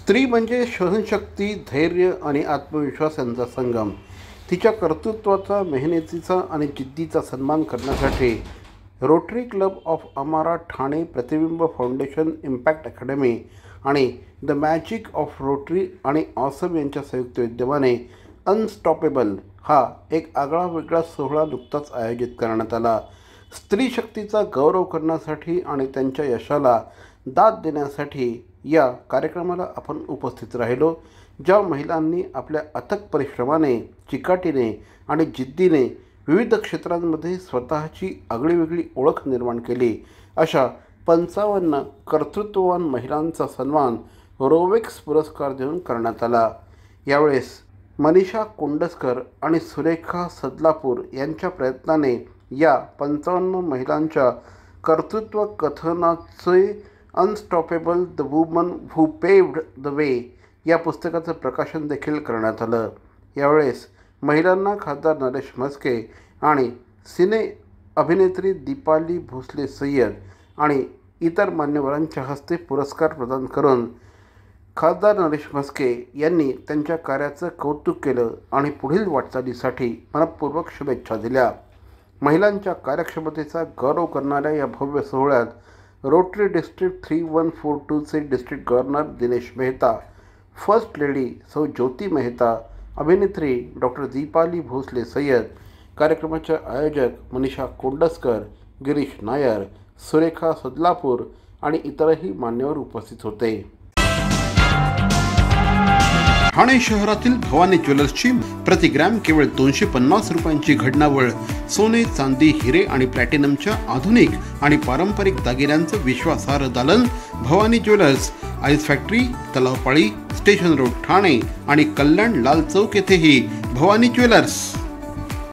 स्त्री म्हणजे सहनशक्ती, धैर्य आणि आत्मविश्वास यांचा संगम. तिच्या कर्तृत्वाचा, मेहनतीचा आणि जिद्दीचा सन्मान करण्यासाठी रोटरी क्लब ऑफ अमारा ठाणे, प्रतिबिंब फाउंडेशन, इम्पॅक्ट अकॅडमी आणि द मॅजिक ऑफ रोटरी आणि ऑसम यांच्या संयुक्त विद्यमाने अनस्टॉपेबल हा एक आगळा-वेगळा सोहळा नुकताच आयोजित करण्यात आला. स्त्री शक्तीचा गौरव करण्यासाठी आणि त्यांच्या यशाला दाद देण्यासाठी या कार्यक्रमाला आपण उपस्थित राहिलो. ज्या महिलांनी आपल्या अथक परिश्रमाने, चिकाटीने आणि जिद्दीने विविध क्षेत्रांमध्ये स्वतःची आगळीवेगळी ओळख निर्माण केली, अशा 55 कर्तृत्ववान महिलांचा सन्मान रोवेक्स पुरस्कार देऊन करण्यात आला. यावेळेस मनीषा कोंडस्कर आणि सुरेखा सदलापूर यांच्या प्रयत्नाने या 55 महिलांच्या कर्तृत्व कथनाचे unstoppable the woman who paved the way या पुस्तकाचं प्रकाशन देखील करण्यात आलं. यावेळेस महिलांना खासदार नरेश म्हस्के आणि सिने अभिनेत्री दीपाली भोसले सय्यद आणि इतर मान्यवरांच्या हस्ते पुरस्कार प्रदान करून खासदार नरेश म्हस्के यांनी त्यांच्या कार्याचं कौतुक केलं आणि पुढील वाटचालीसाठी मनपूर्वक शुभेच्छा दिल्या. महिलांच्या कार्यक्षमतेचा गौरव करणाऱ्या या भव्य सोहळ्यात रोटरी डिस्ट्रिक्ट 3142चे district governor Dinesh Mehta, first lady सौ ज्योती मेहता, अभिनेत्री डॉक्टर दीपाली भोसले सय्यद, कार्यक्रमाचे आयोजक मनीषा कोंडस्कर, गिरीश नायर, सुरेखा सदलापूर आणि इतरही मान्यवर उपस्थित होते. ठाणे शहरातील भवानी ज्वेलर्सची प्रति ग्रॅम केवळ 250 रुपयांची घडणावळ सोने, चांदी, हिरे आणि प्लॅटिनमच्या आधुनिक आणि पारंपरिक दागिन्यांचं विश्वासार्ह दालन. Bhavani jewellers, ice factory, Talao Pali, station road, Thane आणि कल्याण लाल चौक येथेही भवानी ज्वेलर्स.